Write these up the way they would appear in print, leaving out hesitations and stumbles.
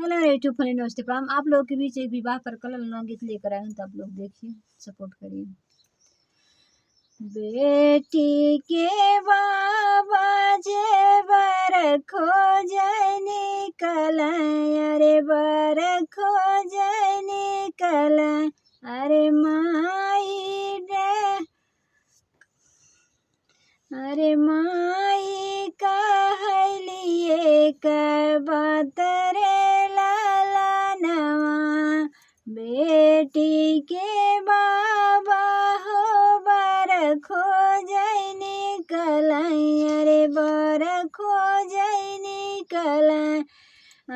Hello YouTube family, नमस्ते प्रणाम। आप लोगों के बीच एक विवाह पर कलर गीत लेकर आए हूँ, तो आप लोग देखिए, सपोर्ट करिए। बेटी के बाबा जे बर खोजै निकल, अरे बर खोजै निकल, अरे माई अरे माई कहलिए क बात रे लालनवा, बेटी के बाबा हो बर खोजै निकल, अरे बर खोजै निकल,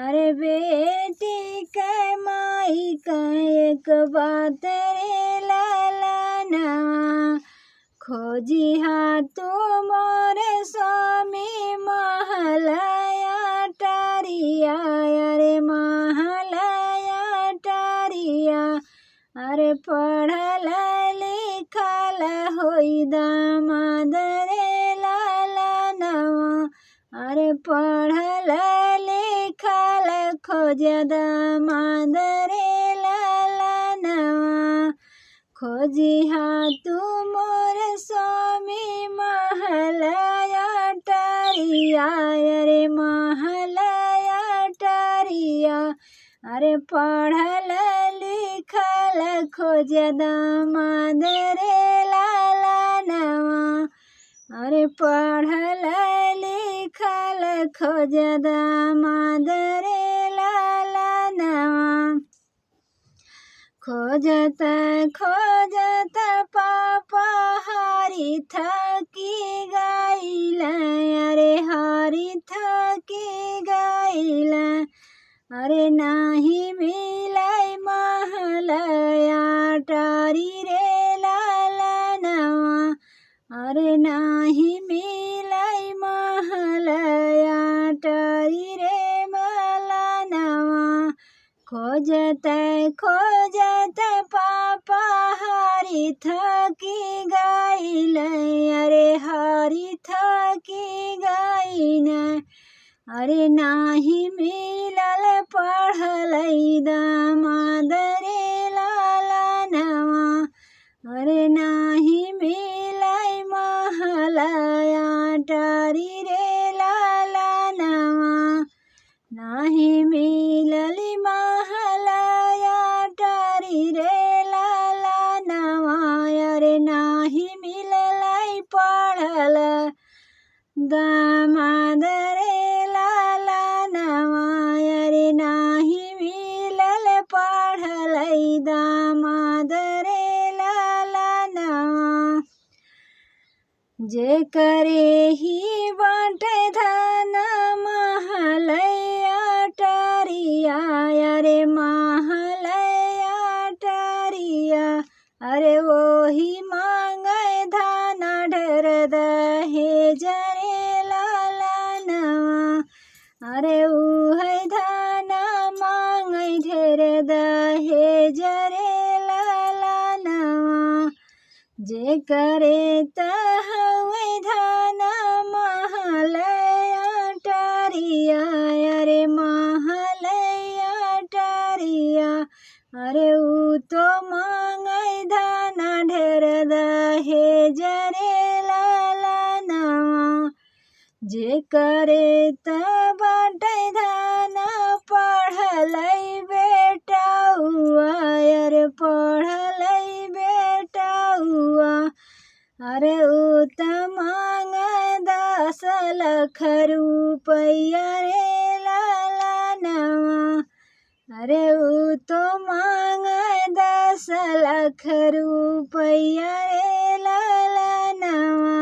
अरे बेटी के माई का एक बात रे लालनवा, खोजी हाथ मोरे स्वामी महलया टारिया, अरे महलया टारिया, अरे पढ़ल लिखल होई दामाद रे लालनवा, अरे पढ़ल लिखल खोज दामाद रे लालनवा, खोजी हाथ मोर स्वामी महलया टारिया, अरे महलया टारिया, अरे पढ़ल लिखल खोज दामाद रे लालनवा, अरे पढ़ल लिखल खोज दामाद रे लालनवा, खोजत खोजत पापा हारी थकी गइल, अरे हारी थकी गइल, अरे नाही मिलै महलया टारी रे लालनवा, अरे नाही मिलै महलया टारी रे लालनवा, खोजत खोजत पापा हारी थकी गइल, अरे हारी थकी गइल, अरे नाही मिलल पढ़लै दामाद रे लालनवा, अरे नाही मिलै महलया टारी रे लालनवा, नाही मिलली महलया टारी रे लालनवा, अरे नाही मिललै पढ़ल दामाद रे लालनवा, अरे नाही मिलल पढ़लै दामाद रे लालनवा, जे करे ही बाँटे धन महलया टारिया, अरे महलया टारिया, अरे वही मांगै धन ढेर दहेज रे लालनवा, अरे उहै धन मांगै ढेर दहेज रे लालनवा, जे करे तहवै धन महलया टारिया, अरे महलया टारिया, अरे ऊ तो मांगै धन ढेर दहेज रे लालनवा, जे करे त बाँटै धन पढ़लै बेटाउआ, अरे पढ़लै बेटाउआ, अरे ऊ त मांग 10 लाख रुपया रे लालनवा, अरे ऊ तो मांग 10 लाख रुपया रे लालनवा,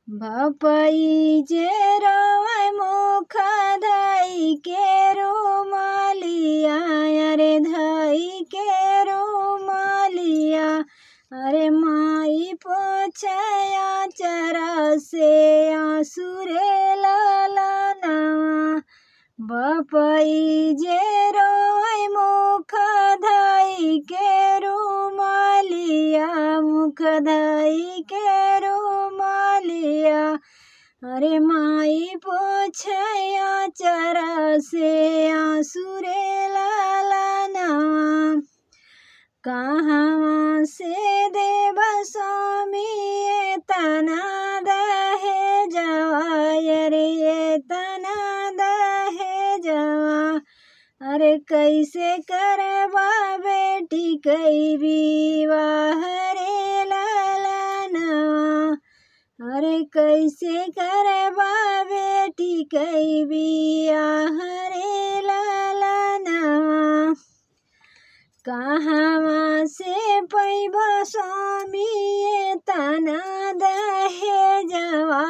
बापई जे रोवै मुख धई के रुमालिया, अरे धई के रुमालिया, अरे माई पोछै आँचरा से आँसू रे लालनवा, बापई जे रोवै मुख धई के रुमालिया, मुख धई के रुमालिया, अरे माई पोछया चरा से आंसू रे लालनवा कहाँ से देव स्वामी तना दहे जवा रे तना दहे जवा अरे कैसे करवा बेटी कई विवाह रे लालनवा अरे कैसे करवा बेटी कई बियाह रे लालनवा कहाँ से पैबा स्वामी तना दहे जवा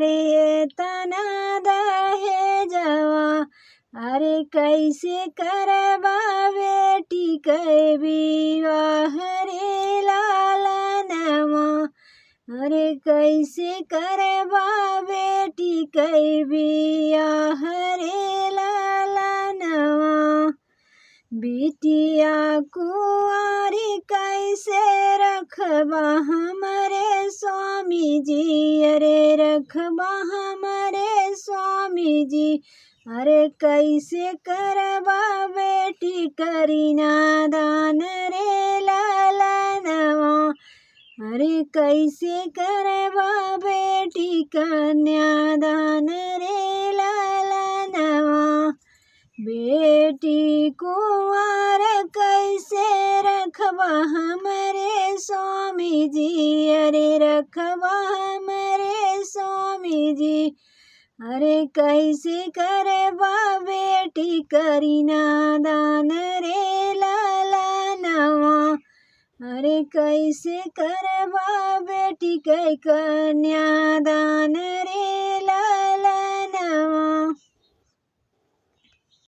रे तना दहे जवा अरे कैसे करवा बेटी के विवाह रे लालनवा अरे कैसे करवा बेटी के विवाह रे लालनवा बिटिया कुंवारी कैसे रखबा हमारे स्वामी जी अरे रखबा हमारे स्वामी जी अरे कैसे करबा बेटी करीना दान रे लालनवा अरे कैसे करबा बेटी कन्यादान रे लालनवा बेटी कुंवर कैसे रखबा हमारे स्वामी जी अरे रखबा हमारे स्वामी जी अरे कैसे करबा बेटी करीना दान रे लालनवा अरे कैसे करबा बेटी के कन्यादान रे लालनवा।